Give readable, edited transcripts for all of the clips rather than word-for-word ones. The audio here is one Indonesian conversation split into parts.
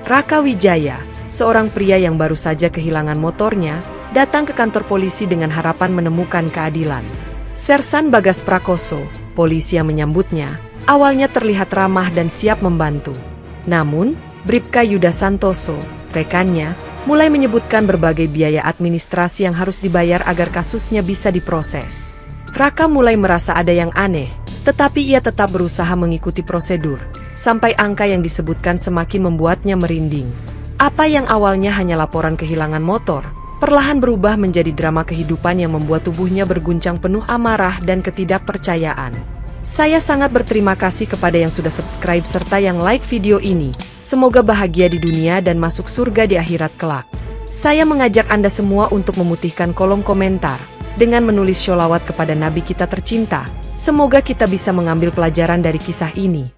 Raka Wijaya, seorang pria yang baru saja kehilangan motornya, datang ke kantor polisi dengan harapan menemukan keadilan. Sersan Bagas Prakoso, polisi yang menyambutnya, awalnya terlihat ramah dan siap membantu. Namun, Bribka Yuda Santoso, rekannya, mulai menyebutkan berbagai biaya administrasi yang harus dibayar agar kasusnya bisa diproses. Raka mulai merasa ada yang aneh, tetapi ia tetap berusaha mengikuti prosedur, sampai angka yang disebutkan semakin membuatnya merinding. Apa yang awalnya hanya laporan kehilangan motor, perlahan berubah menjadi drama kehidupan yang membuat tubuhnya berguncang penuh amarah dan ketidakpercayaan. Saya sangat berterima kasih kepada yang sudah subscribe serta yang like video ini. Semoga bahagia di dunia dan masuk surga di akhirat kelak. Saya mengajak Anda semua untuk memutihkan kolom komentar dengan menulis sholawat kepada Nabi kita tercinta. Semoga kita bisa mengambil pelajaran dari kisah ini.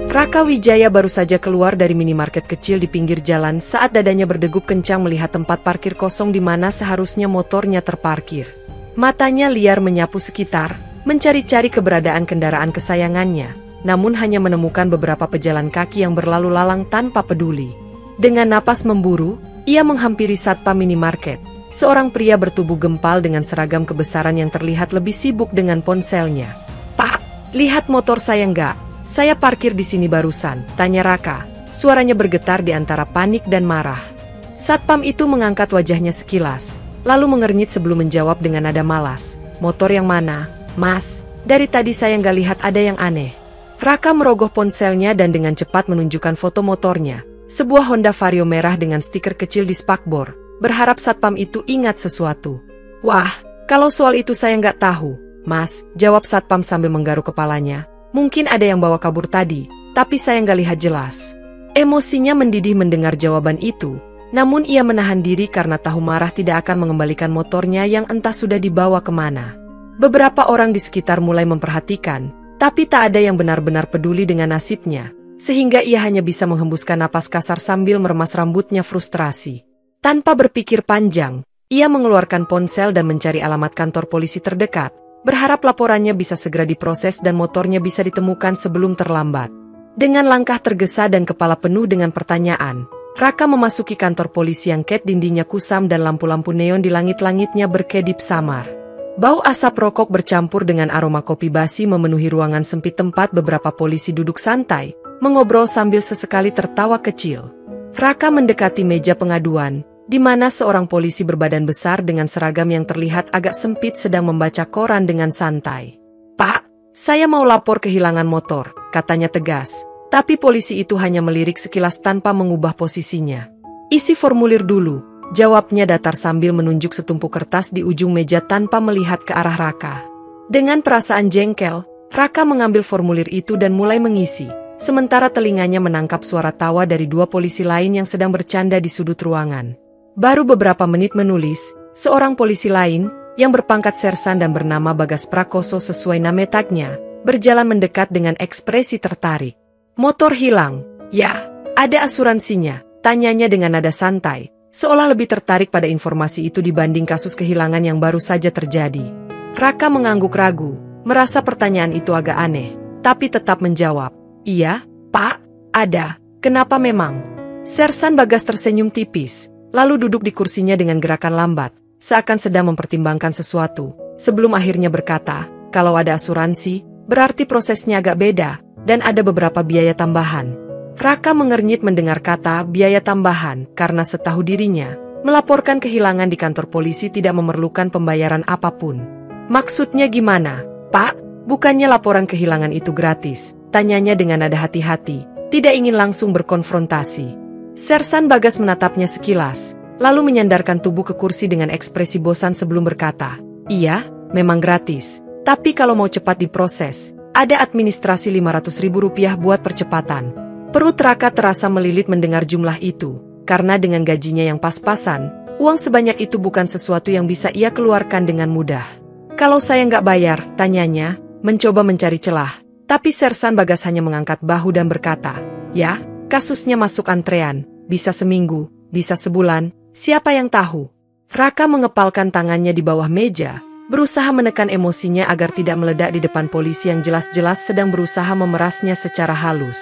Raka Wijaya baru saja keluar dari minimarket kecil di pinggir jalan saat dadanya berdegup kencang melihat tempat parkir kosong di mana seharusnya motornya terparkir. Matanya liar menyapu sekitar, mencari-cari keberadaan kendaraan kesayangannya, namun hanya menemukan beberapa pejalan kaki yang berlalu lalang tanpa peduli. Dengan napas memburu, ia menghampiri satpam minimarket, seorang pria bertubuh gempal dengan seragam kebesaran yang terlihat lebih sibuk dengan ponselnya. "Pak, lihat motor saya nggak? Saya parkir di sini barusan," tanya Raka. Suaranya bergetar di antara panik dan marah. Satpam itu mengangkat wajahnya sekilas, lalu mengernyit sebelum menjawab dengan nada malas. "Motor yang mana, Mas? Dari tadi saya nggak lihat ada yang aneh." Raka merogoh ponselnya dan dengan cepat menunjukkan foto motornya, sebuah Honda Vario merah dengan stiker kecil di spakbor, berharap satpam itu ingat sesuatu. "Wah, kalau soal itu saya nggak tahu, Mas," jawab satpam sambil menggaruk kepalanya. "Mungkin ada yang bawa kabur tadi, tapi saya nggak lihat jelas." Emosinya mendidih mendengar jawaban itu, namun ia menahan diri karena tahu marah tidak akan mengembalikan motornya yang entah sudah dibawa kemana. Beberapa orang di sekitar mulai memperhatikan, tapi tak ada yang benar-benar peduli dengan nasibnya, sehingga ia hanya bisa menghembuskan napas kasar sambil meremas rambutnya frustrasi. Tanpa berpikir panjang, ia mengeluarkan ponsel dan mencari alamat kantor polisi terdekat, berharap laporannya bisa segera diproses dan motornya bisa ditemukan sebelum terlambat. Dengan langkah tergesa dan kepala penuh dengan pertanyaan, Raka memasuki kantor polisi yang cat dindingnya kusam dan lampu-lampu neon di langit-langitnya berkedip samar. Bau asap rokok bercampur dengan aroma kopi basi memenuhi ruangan sempit tempat beberapa polisi duduk santai, mengobrol sambil sesekali tertawa kecil. Raka mendekati meja pengaduan, di mana seorang polisi berbadan besar dengan seragam yang terlihat agak sempit sedang membaca koran dengan santai. "Pak, saya mau lapor kehilangan motor," katanya tegas, tapi polisi itu hanya melirik sekilas tanpa mengubah posisinya. "Isi formulir dulu," jawabnya datar sambil menunjuk setumpuk kertas di ujung meja tanpa melihat ke arah Raka. Dengan perasaan jengkel, Raka mengambil formulir itu dan mulai mengisi, sementara telinganya menangkap suara tawa dari dua polisi lain yang sedang bercanda di sudut ruangan. Baru beberapa menit menulis, seorang polisi lain, yang berpangkat sersan dan bernama Bagas Prakoso sesuai nama tagnya, berjalan mendekat dengan ekspresi tertarik. "Motor hilang? Ya, ada asuransinya?" tanyanya dengan nada santai, seolah lebih tertarik pada informasi itu dibanding kasus kehilangan yang baru saja terjadi. Raka mengangguk ragu, merasa pertanyaan itu agak aneh, tapi tetap menjawab, "Iya, Pak, ada. Kenapa memang?" Sersan Bagas tersenyum tipis, lalu duduk di kursinya dengan gerakan lambat, seakan sedang mempertimbangkan sesuatu, sebelum akhirnya berkata, "Kalau ada asuransi, berarti prosesnya agak beda, dan ada beberapa biaya tambahan." Raka mengernyit mendengar kata biaya tambahan, karena setahu dirinya, melaporkan kehilangan di kantor polisi tidak memerlukan pembayaran apapun. "Maksudnya gimana, Pak? Bukannya laporan kehilangan itu gratis?" tanyanya dengan nada hati-hati, tidak ingin langsung berkonfrontasi. Sersan Bagas menatapnya sekilas, lalu menyandarkan tubuh ke kursi dengan ekspresi bosan sebelum berkata, "Iya, memang gratis. Tapi kalau mau cepat diproses, ada administrasi Rp500.000 buat percepatan." Perut Raka terasa melilit mendengar jumlah itu, karena dengan gajinya yang pas-pasan, uang sebanyak itu bukan sesuatu yang bisa ia keluarkan dengan mudah. "Kalau saya nggak bayar?" tanyanya, mencoba mencari celah, tapi Sersan Bagas hanya mengangkat bahu dan berkata, "Ya, kasusnya masuk antrean, bisa seminggu, bisa sebulan, siapa yang tahu." Raka mengepalkan tangannya di bawah meja, berusaha menekan emosinya agar tidak meledak di depan polisi yang jelas-jelas sedang berusaha memerasnya secara halus.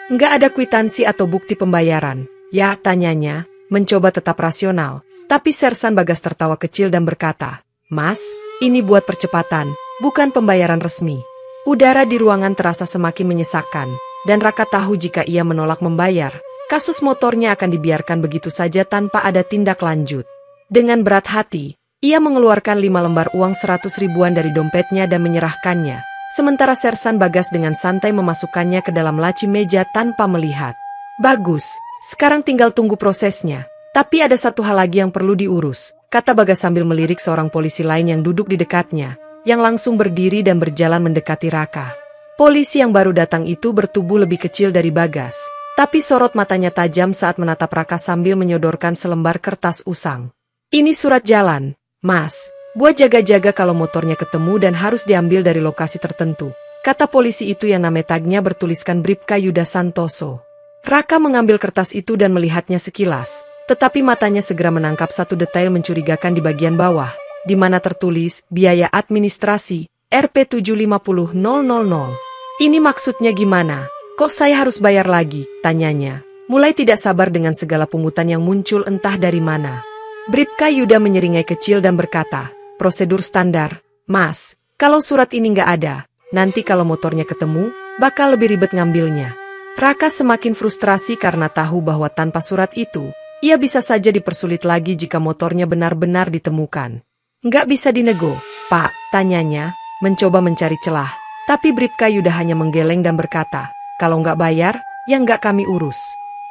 Nggak ada kwitansi atau bukti pembayaran, ya, tanyanya, mencoba tetap rasional. Tapi Sersan Bagas tertawa kecil dan berkata, "Mas, ini buat percepatan, bukan pembayaran resmi." Udara di ruangan terasa semakin menyesakkan, dan Raka tahu jika ia menolak membayar, kasus motornya akan dibiarkan begitu saja tanpa ada tindak lanjut. Dengan berat hati, ia mengeluarkan 5 lembar uang 100 ribuan dari dompetnya dan menyerahkannya, sementara Sersan Bagas dengan santai memasukkannya ke dalam laci meja tanpa melihat. "Bagus, sekarang tinggal tunggu prosesnya. Tapi ada satu hal lagi yang perlu diurus," kata Bagas sambil melirik seorang polisi lain yang duduk di dekatnya, yang langsung berdiri dan berjalan mendekati Raka. Polisi yang baru datang itu bertubuh lebih kecil dari Bagas, tapi sorot matanya tajam saat menatap Raka sambil menyodorkan selembar kertas usang. "Ini surat jalan, Mas, buat jaga-jaga kalau motornya ketemu dan harus diambil dari lokasi tertentu," kata polisi itu yang nama tagnya bertuliskan Bribka Yuda Santoso. Raka mengambil kertas itu dan melihatnya sekilas, tetapi matanya segera menangkap satu detail mencurigakan di bagian bawah, di mana tertulis biaya administrasi Rp750000. "Ini maksudnya gimana? Kok saya harus bayar lagi?" tanyanya, mulai tidak sabar dengan segala pungutan yang muncul entah dari mana. Bribka Yuda menyeringai kecil dan berkata, "Prosedur standar, Mas. Kalau surat ini nggak ada, nanti kalau motornya ketemu, bakal lebih ribet ngambilnya." Raka semakin frustrasi karena tahu bahwa tanpa surat itu, ia bisa saja dipersulit lagi jika motornya benar-benar ditemukan. "Nggak bisa dinego, Pak?" tanyanya, mencoba mencari celah. Tapi Bribka Yuda hanya menggeleng dan berkata, "Kalau nggak bayar, ya nggak kami urus."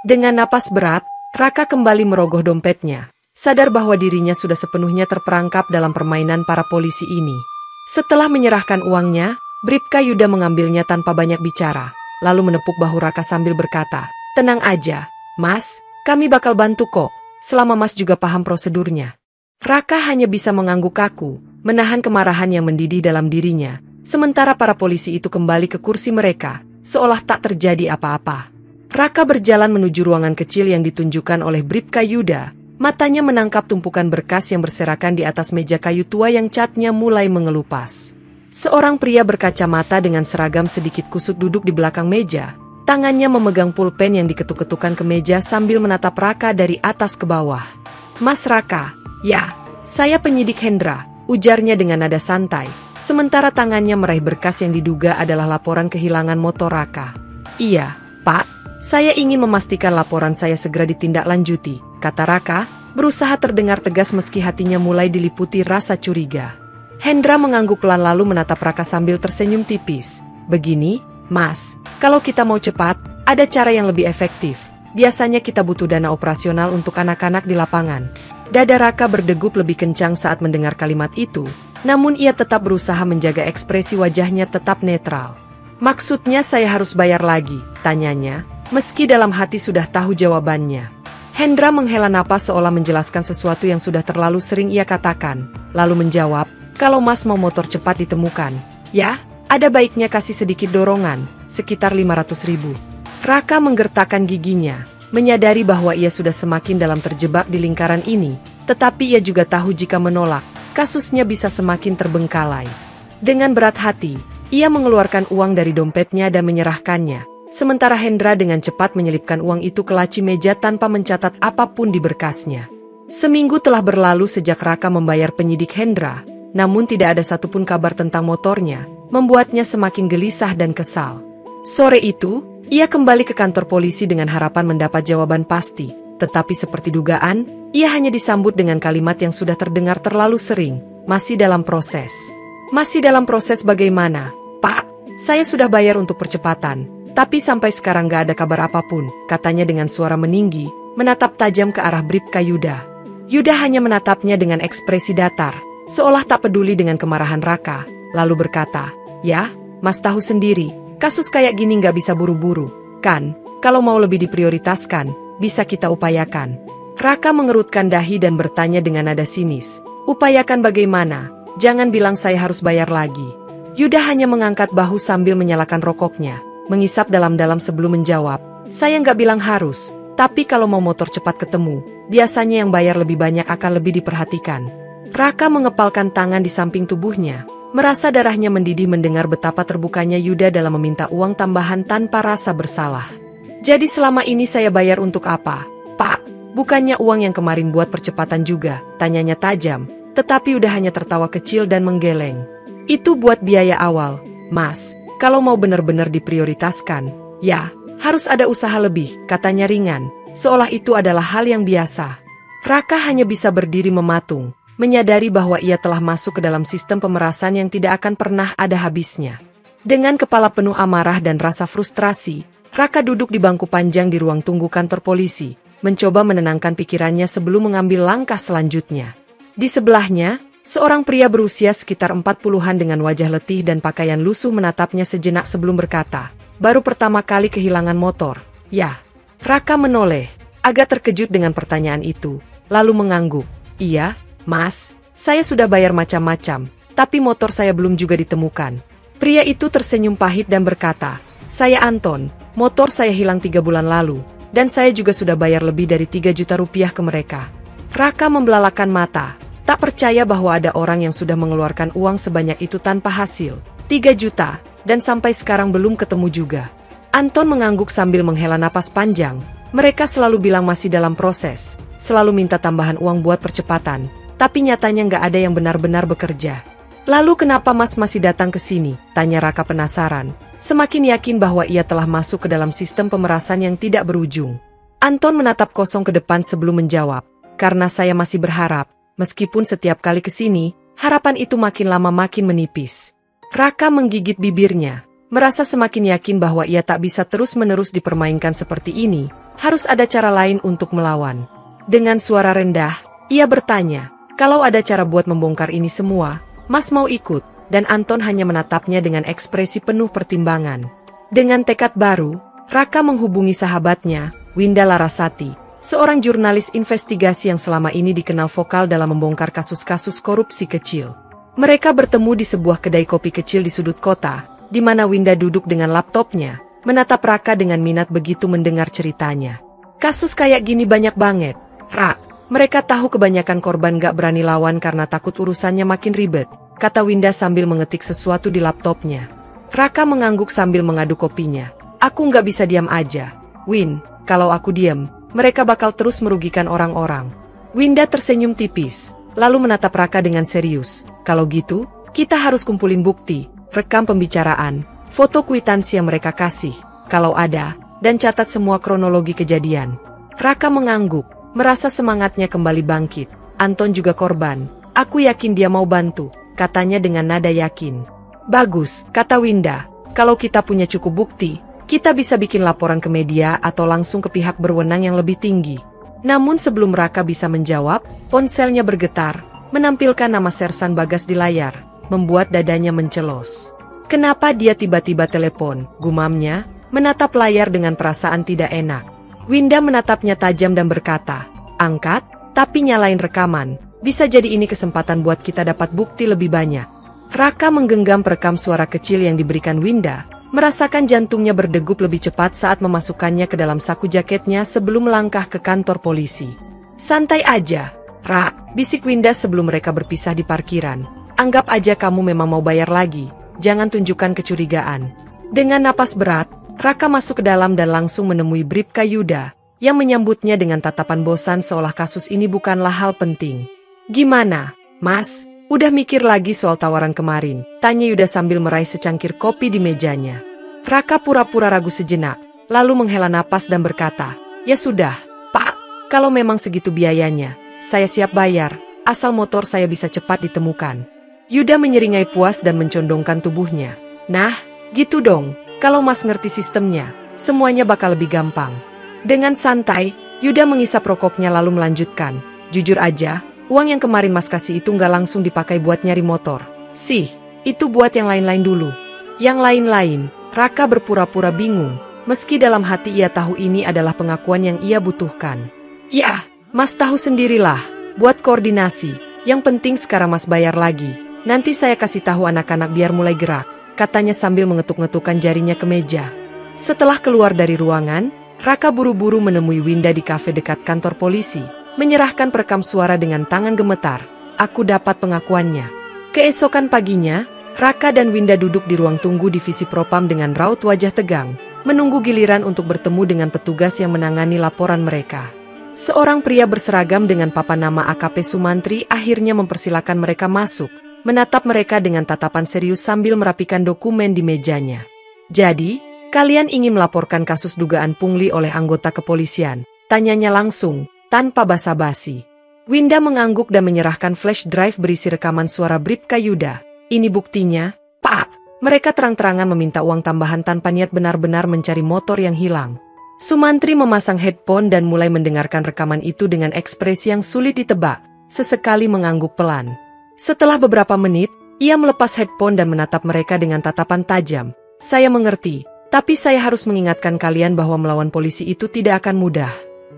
Dengan napas berat, Raka kembali merogoh dompetnya, sadar bahwa dirinya sudah sepenuhnya terperangkap dalam permainan para polisi ini. Setelah menyerahkan uangnya, Bribka Yuda mengambilnya tanpa banyak bicara, lalu menepuk bahu Raka sambil berkata, "Tenang aja, Mas, kami bakal bantu kok, selama Mas juga paham prosedurnya." Raka hanya bisa mengangguk kaku, menahan kemarahan yang mendidih dalam dirinya, sementara para polisi itu kembali ke kursi mereka, seolah tak terjadi apa-apa. Raka berjalan menuju ruangan kecil yang ditunjukkan oleh Bribka Yuda. Matanya menangkap tumpukan berkas yang berserakan di atas meja kayu tua yang catnya mulai mengelupas. Seorang pria berkacamata dengan seragam sedikit kusut duduk di belakang meja. Tangannya memegang pulpen yang diketuk-ketukan ke meja sambil menatap Raka dari atas ke bawah. "Mas Raka." "Ya, saya penyidik Hendra," ujarnya dengan nada santai, sementara tangannya meraih berkas yang diduga adalah laporan kehilangan motor Raka. "Iya, Pak, saya ingin memastikan laporan saya segera ditindaklanjuti," kata Raka, berusaha terdengar tegas meski hatinya mulai diliputi rasa curiga. Hendra mengangguk pelan lalu menatap Raka sambil tersenyum tipis. "Begini, Mas, kalau kita mau cepat, ada cara yang lebih efektif. Biasanya kita butuh dana operasional untuk anak-anak di lapangan." Dada Raka berdegup lebih kencang saat mendengar kalimat itu, namun ia tetap berusaha menjaga ekspresi wajahnya tetap netral. "Maksudnya saya harus bayar lagi?" tanyanya, meski dalam hati sudah tahu jawabannya. Hendra menghela napas seolah menjelaskan sesuatu yang sudah terlalu sering ia katakan, lalu menjawab, "Kalau Mas mau motor cepat ditemukan, ya, ada baiknya kasih sedikit dorongan, sekitar 500 ribu. Raka menggertakkan giginya, menyadari bahwa ia sudah semakin dalam terjebak di lingkaran ini, tetapi ia juga tahu jika menolak, kasusnya bisa semakin terbengkalai. Dengan berat hati, ia mengeluarkan uang dari dompetnya dan menyerahkannya. Sementara Hendra dengan cepat menyelipkan uang itu ke laci meja tanpa mencatat apapun di berkasnya. Seminggu telah berlalu sejak Raka membayar penyidik Hendra, namun tidak ada satupun kabar tentang motornya, membuatnya semakin gelisah dan kesal. Sore itu, ia kembali ke kantor polisi dengan harapan mendapat jawaban pasti, tetapi seperti dugaan, ia hanya disambut dengan kalimat yang sudah terdengar terlalu sering, "Masih dalam proses." "Masih dalam proses bagaimana, Pak? Saya sudah bayar untuk percepatan. Tapi sampai sekarang gak ada kabar apapun," katanya dengan suara meninggi, menatap tajam ke arah Bribka Yuda. Yuda hanya menatapnya dengan ekspresi datar, seolah tak peduli dengan kemarahan Raka, lalu berkata, "Ya, Mas tahu sendiri, kasus kayak gini gak bisa buru-buru, kan? Kalau mau lebih diprioritaskan, bisa kita upayakan." Raka mengerutkan dahi dan bertanya dengan nada sinis, "Upayakan bagaimana? Jangan bilang saya harus bayar lagi." Yuda hanya mengangkat bahu sambil menyalakan rokoknya, mengisap dalam-dalam sebelum menjawab, "Saya nggak bilang harus, tapi kalau mau motor cepat ketemu, biasanya yang bayar lebih banyak akan lebih diperhatikan." Raka mengepalkan tangan di samping tubuhnya, merasa darahnya mendidih mendengar betapa terbukanya Yuda dalam meminta uang tambahan tanpa rasa bersalah. Jadi selama ini saya bayar untuk apa, Pak? Bukannya uang yang kemarin buat percepatan juga, tanyanya tajam, tetapi udah hanya tertawa kecil dan menggeleng. Itu buat biaya awal, Mas. Kalau mau benar-benar diprioritaskan, ya, harus ada usaha lebih, katanya ringan, seolah itu adalah hal yang biasa. Raka hanya bisa berdiri mematung, menyadari bahwa ia telah masuk ke dalam sistem pemerasan yang tidak akan pernah ada habisnya. Dengan kepala penuh amarah dan rasa frustrasi, Raka duduk di bangku panjang di ruang tunggu kantor polisi, mencoba menenangkan pikirannya sebelum mengambil langkah selanjutnya. Di sebelahnya, seorang pria berusia sekitar 40-an dengan wajah letih dan pakaian lusuh menatapnya sejenak sebelum berkata, "Baru pertama kali kehilangan motor." Ya, Raka menoleh, agak terkejut dengan pertanyaan itu, lalu mengangguk. "Iya, Mas, saya sudah bayar macam-macam, tapi motor saya belum juga ditemukan." Pria itu tersenyum pahit dan berkata, "Saya Anton, motor saya hilang 3 bulan lalu, dan saya juga sudah bayar lebih dari 3 juta rupiah ke mereka." Raka membelalakan mata, tak percaya bahwa ada orang yang sudah mengeluarkan uang sebanyak itu tanpa hasil. 3 juta, dan sampai sekarang belum ketemu juga. Anton mengangguk sambil menghela napas panjang. Mereka selalu bilang masih dalam proses, selalu minta tambahan uang buat percepatan, tapi nyatanya nggak ada yang benar-benar bekerja. "Lalu kenapa Mas masih datang ke sini?" tanya Raka penasaran, semakin yakin bahwa ia telah masuk ke dalam sistem pemerasan yang tidak berujung. Anton menatap kosong ke depan sebelum menjawab, "Karena saya masih berharap, meskipun setiap kali ke sini, harapan itu makin lama makin menipis." Raka menggigit bibirnya, merasa semakin yakin bahwa ia tak bisa terus-menerus dipermainkan seperti ini, harus ada cara lain untuk melawan. Dengan suara rendah, ia bertanya, "Kalau ada cara buat membongkar ini semua, Mas mau ikut?" Dan Anton hanya menatapnya dengan ekspresi penuh pertimbangan. Dengan tekad baru, Raka menghubungi sahabatnya, Winda Larasati, seorang jurnalis investigasi yang selama ini dikenal vokal dalam membongkar kasus-kasus korupsi kecil. Mereka bertemu di sebuah kedai kopi kecil di sudut kota, di mana Winda duduk dengan laptopnya, menatap Raka dengan minat begitu mendengar ceritanya. "Kasus kayak gini banyak banget, Rak. Mereka tahu kebanyakan korban gak berani lawan karena takut urusannya makin ribet," kata Winda sambil mengetik sesuatu di laptopnya. Raka mengangguk sambil mengaduk kopinya. "Aku gak bisa diam aja, Win. Kalau aku diam, mereka bakal terus merugikan orang-orang." Winda tersenyum tipis, lalu menatap Raka dengan serius. "Kalau gitu, kita harus kumpulin bukti, rekam pembicaraan, foto kwitansi yang mereka kasih, kalau ada, dan catat semua kronologi kejadian." Raka mengangguk, merasa semangatnya kembali bangkit. "Anton juga korban. Aku yakin dia mau bantu," katanya dengan nada yakin. "Bagus," kata Winda. "Kalau kita punya cukup bukti, kita bisa bikin laporan ke media atau langsung ke pihak berwenang yang lebih tinggi." Namun sebelum Raka bisa menjawab, ponselnya bergetar, menampilkan nama Sersan Bagas di layar, membuat dadanya mencelos. "Kenapa dia tiba-tiba telepon?" gumamnya, menatap layar dengan perasaan tidak enak. Winda menatapnya tajam dan berkata, "Angkat, tapi nyalain rekaman. Bisa jadi ini kesempatan buat kita dapat bukti lebih banyak." Raka menggenggam perekam suara kecil yang diberikan Winda, merasakan jantungnya berdegup lebih cepat saat memasukkannya ke dalam saku jaketnya sebelum melangkah ke kantor polisi. "Santai aja, Ra," bisik Winda sebelum mereka berpisah di parkiran. "Anggap aja kamu memang mau bayar lagi, jangan tunjukkan kecurigaan." Dengan napas berat, Raka masuk ke dalam dan langsung menemui Bribka Yuda, yang menyambutnya dengan tatapan bosan seolah kasus ini bukanlah hal penting. "Gimana, Mas? Udah mikir lagi soal tawaran kemarin?" tanya Yuda sambil meraih secangkir kopi di mejanya. Raka pura-pura ragu sejenak, lalu menghela napas dan berkata, "Ya sudah, Pak, kalau memang segitu biayanya, saya siap bayar, asal motor saya bisa cepat ditemukan." Yuda menyeringai puas dan mencondongkan tubuhnya. "Nah, gitu dong. Kalau Mas ngerti sistemnya, semuanya bakal lebih gampang." Dengan santai, Yuda mengisap rokoknya lalu melanjutkan, "Jujur aja, uang yang kemarin Mas kasih itu nggak langsung dipakai buat nyari motor. Sih, itu buat yang lain-lain dulu." "Yang lain-lain?" Raka berpura-pura bingung, meski dalam hati ia tahu ini adalah pengakuan yang ia butuhkan. "Ya, Mas tahu sendirilah, buat koordinasi. Yang penting sekarang Mas bayar lagi. Nanti saya kasih tahu anak-anak biar mulai gerak," katanya sambil mengetuk-ngetukkan jarinya ke meja. Setelah keluar dari ruangan, Raka buru-buru menemui Winda di kafe dekat kantor polisi, menyerahkan perekam suara dengan tangan gemetar. aku dapat pengakuannya. Keesokan paginya, Raka dan Winda duduk di ruang tunggu divisi propam dengan raut wajah tegang, menunggu giliran untuk bertemu dengan petugas yang menangani laporan mereka. Seorang pria berseragam dengan papan nama AKP Sumantri akhirnya mempersilakan mereka masuk, menatap mereka dengan tatapan serius sambil merapikan dokumen di mejanya. "Jadi, kalian ingin melaporkan kasus dugaan pungli oleh anggota kepolisian?" tanyanya langsung, tanpa basa-basi. Winda mengangguk dan menyerahkan flash drive berisi rekaman suara Bribka Yuda. "Ini buktinya, Pak." Mereka terang-terangan meminta uang tambahan tanpa niat benar-benar mencari motor yang hilang. Sumantri memasang headphone dan mulai mendengarkan rekaman itu dengan ekspresi yang sulit ditebak, sesekali mengangguk pelan. Setelah beberapa menit, ia melepas headphone dan menatap mereka dengan tatapan tajam. "Saya mengerti, tapi saya harus mengingatkan kalian bahwa melawan polisi itu tidak akan mudah."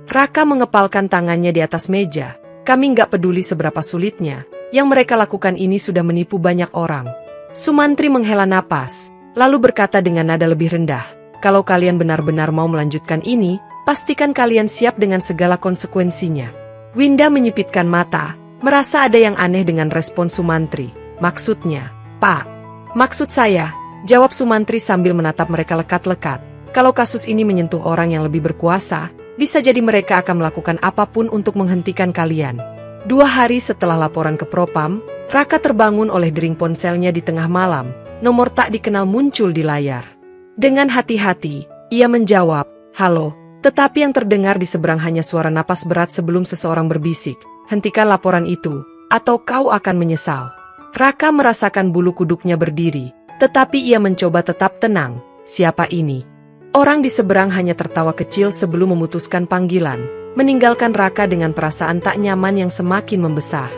Raka mengepalkan tangannya di atas meja. "Kami nggak peduli seberapa sulitnya, yang mereka lakukan ini sudah menipu banyak orang." Sumantri menghela napas, lalu berkata dengan nada lebih rendah, "Kalau kalian benar-benar mau melanjutkan ini, pastikan kalian siap dengan segala konsekuensinya." Winda menyipitkan mata, merasa ada yang aneh dengan respon Sumantri. "Maksudnya, Pak?" "Maksud saya," jawab Sumantri sambil menatap mereka lekat-lekat, "kalau kasus ini menyentuh orang yang lebih berkuasa, bisa jadi mereka akan melakukan apapun untuk menghentikan kalian." 2 hari setelah laporan ke Propam, Raka terbangun oleh dering ponselnya di tengah malam. Nomor tak dikenal muncul di layar. Dengan hati-hati, ia menjawab, "Halo," tetapi yang terdengar di seberang hanya suara napas berat sebelum seseorang berbisik, "Hentikan laporan itu, atau kau akan menyesal." Raka merasakan bulu kuduknya berdiri, tetapi ia mencoba tetap tenang. Siapa ini? Orang di seberang hanya tertawa kecil sebelum memutuskan panggilan, meninggalkan Raka dengan perasaan tak nyaman yang semakin membesar.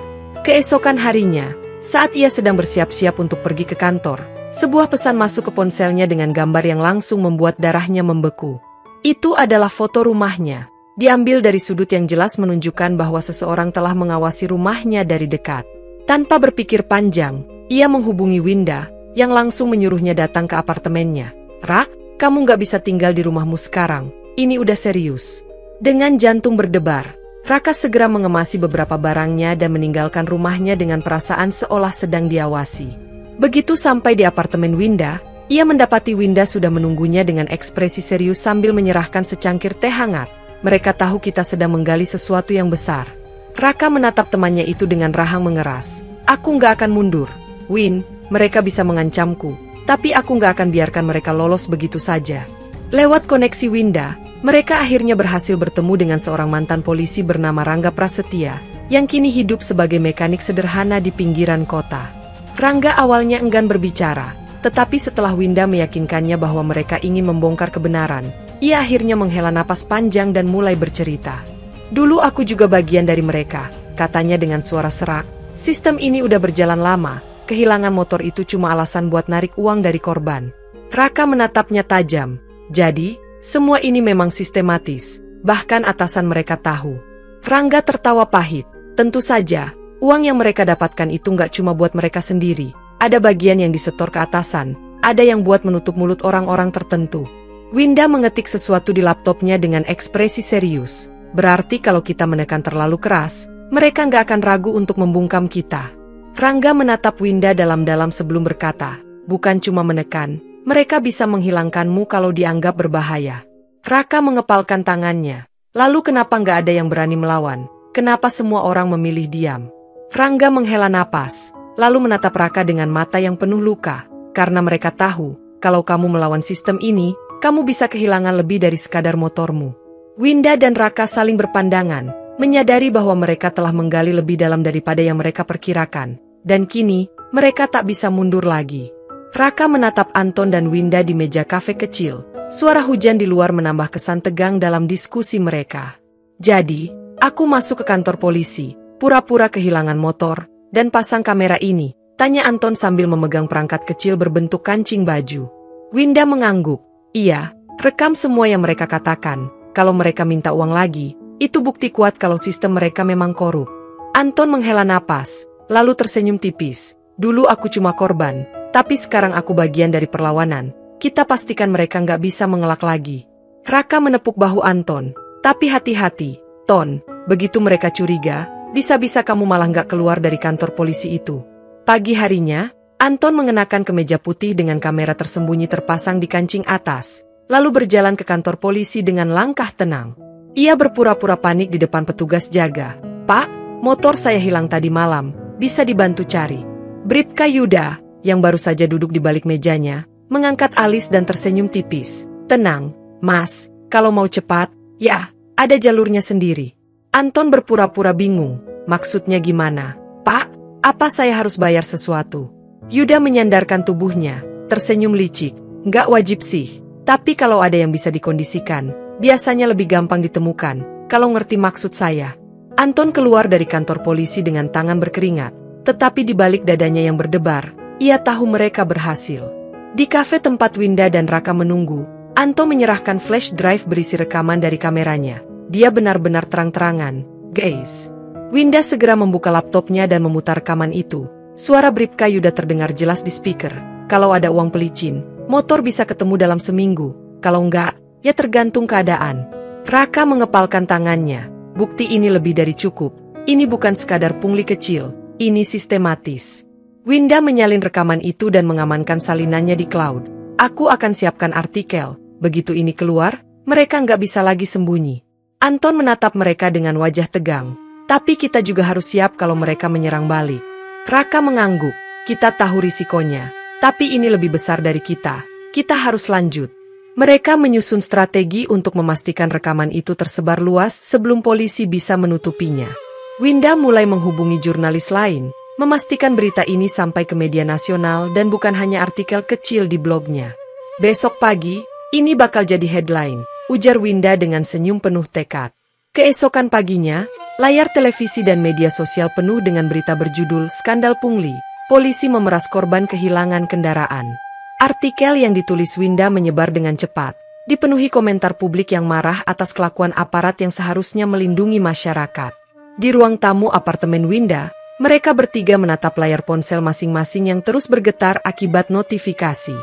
Keesokan harinya, saat ia sedang bersiap-siap untuk pergi ke kantor, sebuah pesan masuk ke ponselnya dengan gambar yang langsung membuat darahnya membeku. Itu adalah foto rumahnya, diambil dari sudut yang jelas menunjukkan bahwa seseorang telah mengawasi rumahnya dari dekat. Tanpa berpikir panjang, ia menghubungi Winda, yang langsung menyuruhnya datang ke apartemennya. "Rak, kamu nggak bisa tinggal di rumahmu sekarang, ini udah serius." Dengan jantung berdebar, Raka segera mengemasi beberapa barangnya dan meninggalkan rumahnya dengan perasaan seolah sedang diawasi. Begitu sampai di apartemen Winda, ia mendapati Winda sudah menunggunya dengan ekspresi serius sambil menyerahkan secangkir teh hangat. "Mereka tahu kita sedang menggali sesuatu yang besar." Raka menatap temannya itu dengan rahang mengeras. "Aku nggak akan mundur, Win, mereka bisa mengancamku, tapi aku nggak akan biarkan mereka lolos begitu saja." Lewat koneksi Winda, mereka akhirnya berhasil bertemu dengan seorang mantan polisi bernama Rangga Prasetya, yang kini hidup sebagai mekanik sederhana di pinggiran kota. Rangga awalnya enggan berbicara, tetapi setelah Winda meyakinkannya bahwa mereka ingin membongkar kebenaran, ia akhirnya menghela napas panjang dan mulai bercerita. "Dulu aku juga bagian dari mereka," katanya dengan suara serak. "Sistem ini udah berjalan lama, kehilangan motor itu cuma alasan buat narik uang dari korban." Raka menatapnya tajam. "Jadi, semua ini memang sistematis, bahkan atasan mereka tahu." Rangga tertawa pahit. "Tentu saja, uang yang mereka dapatkan itu nggak cuma buat mereka sendiri. Ada bagian yang disetor ke atasan, ada yang buat menutup mulut orang-orang tertentu." Winda mengetik sesuatu di laptopnya dengan ekspresi serius. "Berarti kalau kita menekan terlalu keras, mereka nggak akan ragu untuk membungkam kita." Rangga menatap Winda dalam-dalam sebelum berkata, "Bukan cuma menekan, mereka bisa menghilangkanmu kalau dianggap berbahaya." Raka mengepalkan tangannya. "Lalu kenapa nggak ada yang berani melawan? Kenapa semua orang memilih diam?" Rangga menghela napas, lalu menatap Raka dengan mata yang penuh luka. "Karena mereka tahu, kalau kamu melawan sistem ini, kamu bisa kehilangan lebih dari sekadar motormu." Winda dan Raka saling berpandangan, menyadari bahwa mereka telah menggali lebih dalam daripada yang mereka perkirakan. Dan kini, mereka tak bisa mundur lagi. Raka menatap Anton dan Winda di meja kafe kecil. Suara hujan di luar menambah kesan tegang dalam diskusi mereka. "Jadi, aku masuk ke kantor polisi, pura-pura kehilangan motor, dan pasang kamera ini?" tanya Anton sambil memegang perangkat kecil berbentuk kancing baju. Winda mengangguk. "Iya, rekam semua yang mereka katakan. Kalau mereka minta uang lagi, itu bukti kuat kalau sistem mereka memang korup." Anton menghela napas, lalu tersenyum tipis. "Dulu aku cuma korban, tapi sekarang aku bagian dari perlawanan. Kita pastikan mereka nggak bisa mengelak lagi." Raka menepuk bahu Anton. "Tapi hati-hati, Ton. Begitu mereka curiga, Bisa-bisa kamu malah nggak keluar dari kantor polisi itu. Pagi harinya, Anton mengenakan kemeja putih dengan kamera tersembunyi terpasang di kancing atas, lalu berjalan ke kantor polisi dengan langkah tenang. Ia berpura-pura panik di depan petugas jaga. "Pak, motor saya hilang tadi malam, bisa dibantu cari?" Bribka Yuda, yang baru saja duduk di balik mejanya, mengangkat alis dan tersenyum tipis. "Tenang, Mas, kalau mau cepat, ya, ada jalurnya sendiri." Anton berpura-pura bingung. "Maksudnya gimana?" "Pak, apa saya harus bayar sesuatu?" Yuda menyandarkan tubuhnya, tersenyum licik. "Nggak wajib sih, tapi kalau ada yang bisa dikondisikan, biasanya lebih gampang ditemukan, kalau ngerti maksud saya." Anton keluar dari kantor polisi dengan tangan berkeringat, tetapi di balik dadanya yang berdebar, ia tahu mereka berhasil. Di kafe tempat Winda dan Raka menunggu, Anton menyerahkan flash drive berisi rekaman dari kameranya. Dia benar-benar terang-terangan, "Guys." Winda segera membuka laptopnya dan memutar rekaman itu. Suara Bribka Yuda terdengar jelas di speaker. "Kalau ada uang pelicin, motor bisa ketemu dalam seminggu. Kalau enggak, ya tergantung keadaan." Raka mengepalkan tangannya. "Bukti ini lebih dari cukup. Ini bukan sekadar pungli kecil, ini sistematis." Winda menyalin rekaman itu dan mengamankan salinannya di cloud. "Aku akan siapkan artikel. Begitu ini keluar, mereka nggak bisa lagi sembunyi." Anton menatap mereka dengan wajah tegang. "Tapi kita juga harus siap kalau mereka menyerang balik." Raka mengangguk. "Kita tahu risikonya, tapi ini lebih besar dari kita. Kita harus lanjut." Mereka menyusun strategi untuk memastikan rekaman itu tersebar luas sebelum polisi bisa menutupinya. Winda mulai menghubungi jurnalis lain, memastikan berita ini sampai ke media nasional dan bukan hanya artikel kecil di blognya. "Besok pagi, ini bakal jadi headline," ujar Winda dengan senyum penuh tekad. Keesokan paginya, layar televisi dan media sosial penuh dengan berita berjudul "Skandal Pungli, Polisi Memeras Korban Kehilangan Kendaraan." Artikel yang ditulis Winda menyebar dengan cepat, dipenuhi komentar publik yang marah atas kelakuan aparat yang seharusnya melindungi masyarakat. Di ruang tamu apartemen Winda, mereka bertiga menatap layar ponsel masing-masing yang terus bergetar akibat notifikasi.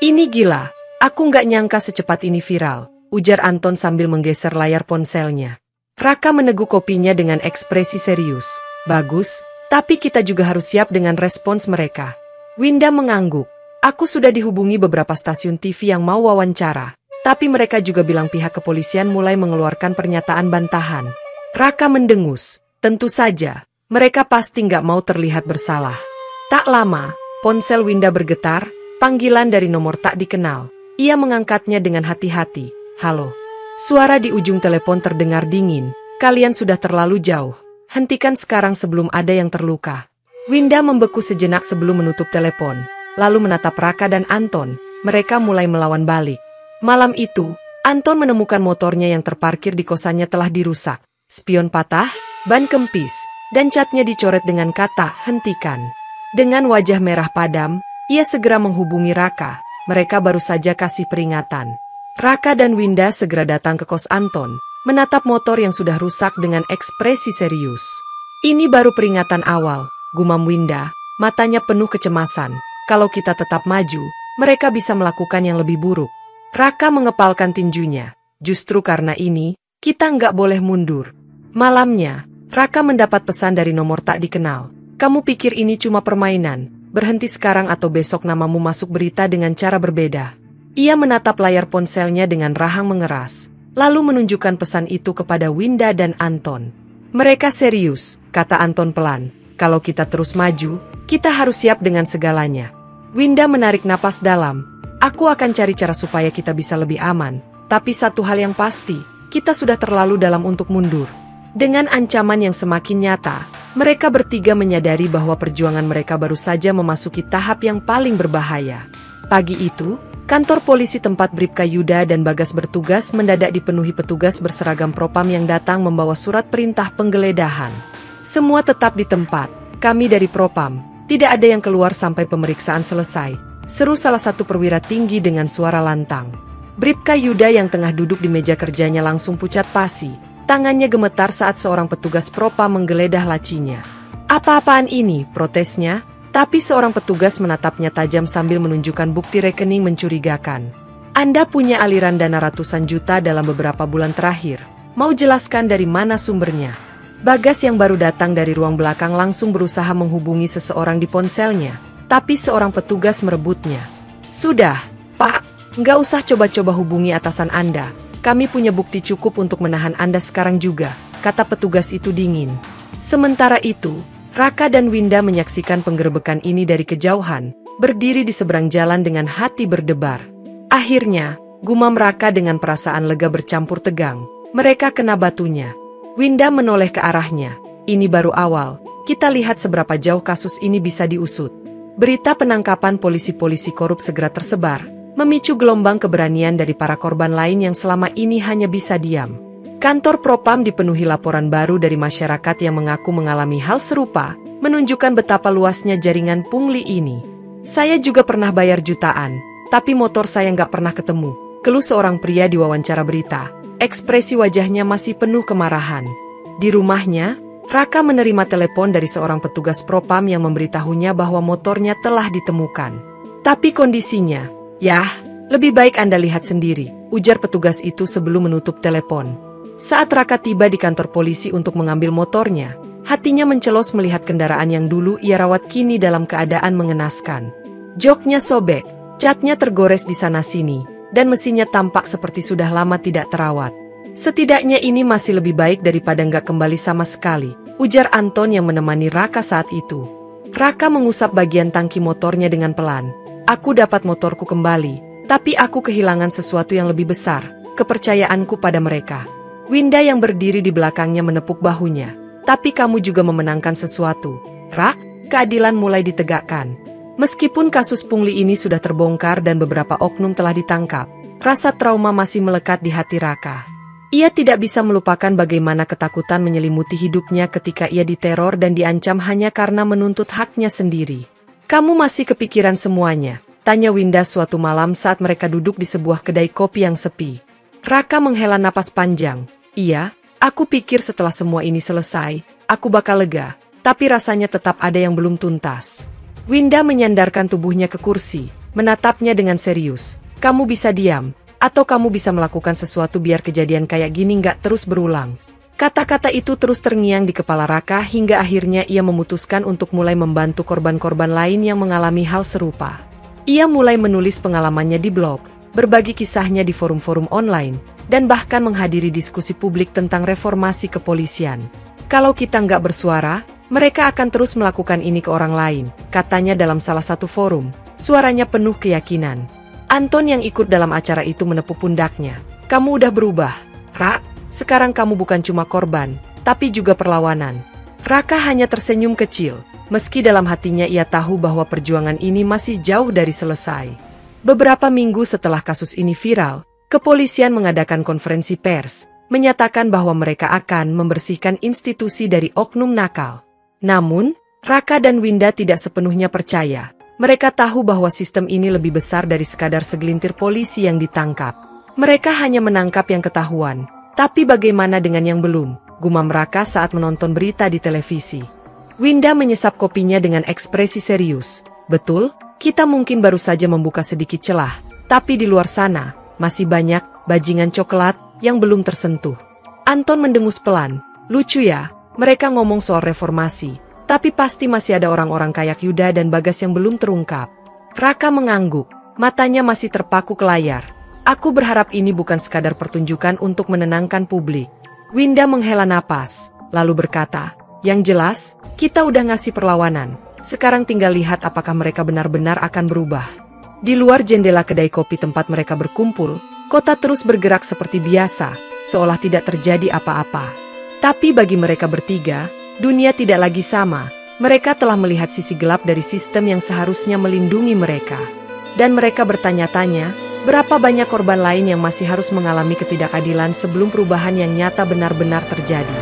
"Ini gila, aku nggak nyangka secepat ini viral," ujar Anton sambil menggeser layar ponselnya. Raka meneguk kopinya dengan ekspresi serius. "Bagus, tapi kita juga harus siap dengan respons mereka." Winda mengangguk. "Aku sudah dihubungi beberapa stasiun TV yang mau wawancara, tapi mereka juga bilang pihak kepolisian mulai mengeluarkan pernyataan bantahan." Raka mendengus. Tentu saja, mereka pasti nggak mau terlihat bersalah. Tak lama, ponsel Winda bergetar, panggilan dari nomor tak dikenal. Ia mengangkatnya dengan hati-hati. "Halo." Suara di ujung telepon terdengar dingin. "Kalian sudah terlalu jauh. Hentikan sekarang sebelum ada yang terluka." Winda membeku sejenak sebelum menutup telepon, lalu menatap Raka dan Anton. Mereka mulai melawan balik. Malam itu, Anton menemukan motornya yang terparkir di kosannya telah dirusak. Spion patah, ban kempis, dan catnya dicoret dengan kata "hentikan". Dengan wajah merah padam, ia segera menghubungi Raka. Mereka baru saja kasih peringatan. Raka dan Winda segera datang ke kos Anton, menatap motor yang sudah rusak dengan ekspresi serius. "Ini baru peringatan awal," gumam Winda, matanya penuh kecemasan. "Kalau kita tetap maju, mereka bisa melakukan yang lebih buruk." Raka mengepalkan tinjunya. "Justru karena ini, kita nggak boleh mundur." Malamnya, Raka mendapat pesan dari nomor tak dikenal. "Kamu pikir ini cuma permainan? Berhenti sekarang atau besok namamu masuk berita dengan cara berbeda." Ia menatap layar ponselnya dengan rahang mengeras, lalu menunjukkan pesan itu kepada Winda dan Anton. "Mereka serius," kata Anton pelan. "Kalau kita terus maju, kita harus siap dengan segalanya." Winda menarik napas dalam. "Aku akan cari cara supaya kita bisa lebih aman. Tapi satu hal yang pasti, kita sudah terlalu dalam untuk mundur." Dengan ancaman yang semakin nyata, mereka bertiga menyadari bahwa perjuangan mereka baru saja memasuki tahap yang paling berbahaya. Pagi itu, kantor polisi tempat Bribka Yuda dan Bagas bertugas mendadak dipenuhi petugas berseragam propam yang datang membawa surat perintah penggeledahan. "Semua tetap di tempat. Kami dari propam. Tidak ada yang keluar sampai pemeriksaan selesai," seru salah satu perwira tinggi dengan suara lantang. Bribka Yuda yang tengah duduk di meja kerjanya langsung pucat pasi. Tangannya gemetar saat seorang petugas propam menggeledah lacinya. "Apa-apaan ini?" protesnya, tapi seorang petugas menatapnya tajam sambil menunjukkan bukti rekening mencurigakan. "Anda punya aliran dana ratusan juta dalam beberapa bulan terakhir. Mau jelaskan dari mana sumbernya?" Bagas yang baru datang dari ruang belakang langsung berusaha menghubungi seseorang di ponselnya, tapi seorang petugas merebutnya. "Sudah, Pak, nggak usah coba-coba hubungi atasan Anda. Kami punya bukti cukup untuk menahan Anda sekarang juga," kata petugas itu dingin. Sementara itu, Raka dan Winda menyaksikan penggerebekan ini dari kejauhan, berdiri di seberang jalan dengan hati berdebar. Akhirnya, gumam Raka dengan perasaan lega bercampur tegang. Mereka kena batunya. Winda menoleh ke arahnya. "Ini baru awal, kita lihat seberapa jauh kasus ini bisa diusut." Berita penangkapan polisi-polisi korup segera tersebar, memicu gelombang keberanian dari para korban lain yang selama ini hanya bisa diam. Kantor Propam dipenuhi laporan baru dari masyarakat yang mengaku mengalami hal serupa, menunjukkan betapa luasnya jaringan pungli ini. "Saya juga pernah bayar jutaan, tapi motor saya nggak pernah ketemu," keluh seorang pria di wawancara berita. Ekspresi wajahnya masih penuh kemarahan. Di rumahnya, Raka menerima telepon dari seorang petugas Propam yang memberitahunya bahwa motornya telah ditemukan. "Tapi kondisinya, yah, lebih baik Anda lihat sendiri," ujar petugas itu sebelum menutup telepon. Saat Raka tiba di kantor polisi untuk mengambil motornya, hatinya mencelos melihat kendaraan yang dulu ia rawat kini dalam keadaan mengenaskan. Joknya sobek, catnya tergores di sana-sini, dan mesinnya tampak seperti sudah lama tidak terawat. "Setidaknya ini masih lebih baik daripada nggak kembali sama sekali," ujar Anton yang menemani Raka saat itu. Raka mengusap bagian tangki motornya dengan pelan. "Aku dapat motorku kembali, tapi aku kehilangan sesuatu yang lebih besar, kepercayaanku pada mereka." Winda yang berdiri di belakangnya menepuk bahunya. "Tapi kamu juga memenangkan sesuatu, Rak, keadilan mulai ditegakkan." Meskipun kasus pungli ini sudah terbongkar dan beberapa oknum telah ditangkap, rasa trauma masih melekat di hati Raka. Ia tidak bisa melupakan bagaimana ketakutan menyelimuti hidupnya ketika ia diteror dan diancam hanya karena menuntut haknya sendiri. "Kamu masih kepikiran semuanya?" tanya Winda suatu malam saat mereka duduk di sebuah kedai kopi yang sepi. Raka menghela napas panjang. "Iya, aku pikir setelah semua ini selesai, aku bakal lega, tapi rasanya tetap ada yang belum tuntas." Winda menyandarkan tubuhnya ke kursi, menatapnya dengan serius. "Kamu bisa diam, atau kamu bisa melakukan sesuatu biar kejadian kayak gini nggak terus berulang." Kata-kata itu terus terngiang di kepala Raka hingga akhirnya ia memutuskan untuk mulai membantu korban-korban lain yang mengalami hal serupa. Ia mulai menulis pengalamannya di blog, berbagi kisahnya di forum-forum online, dan bahkan menghadiri diskusi publik tentang reformasi kepolisian. "Kalau kita nggak bersuara, mereka akan terus melakukan ini ke orang lain," katanya dalam salah satu forum. Suaranya penuh keyakinan. Anton yang ikut dalam acara itu menepuk pundaknya. "Kamu udah berubah, Rak. Sekarang kamu bukan cuma korban, tapi juga perlawanan." Raka hanya tersenyum kecil, meski dalam hatinya ia tahu bahwa perjuangan ini masih jauh dari selesai. Beberapa minggu setelah kasus ini viral, kepolisian mengadakan konferensi pers, menyatakan bahwa mereka akan membersihkan institusi dari oknum nakal. Namun, Raka dan Winda tidak sepenuhnya percaya. Mereka tahu bahwa sistem ini lebih besar dari sekadar segelintir polisi yang ditangkap. Mereka hanya menangkap yang ketahuan. Tapi bagaimana dengan yang belum? Gumam Raka saat menonton berita di televisi. Winda menyesap kopinya dengan ekspresi serius. "Betul, kita mungkin baru saja membuka sedikit celah. Tapi di luar sana, masih banyak bajingan coklat yang belum tersentuh." Anton mendengus pelan. "Lucu ya, mereka ngomong soal reformasi, tapi pasti masih ada orang-orang kayak Yuda dan Bagas yang belum terungkap." Raka mengangguk, matanya masih terpaku ke layar. "Aku berharap ini bukan sekadar pertunjukan untuk menenangkan publik." Winda menghela napas, lalu berkata, "Yang jelas, kita udah ngasih perlawanan. Sekarang tinggal lihat apakah mereka benar-benar akan berubah." Di luar jendela kedai kopi tempat mereka berkumpul, kota terus bergerak seperti biasa, seolah tidak terjadi apa-apa. Tapi bagi mereka bertiga, dunia tidak lagi sama. Mereka telah melihat sisi gelap dari sistem yang seharusnya melindungi mereka. Dan mereka bertanya-tanya, berapa banyak korban lain yang masih harus mengalami ketidakadilan sebelum perubahan yang nyata benar-benar terjadi.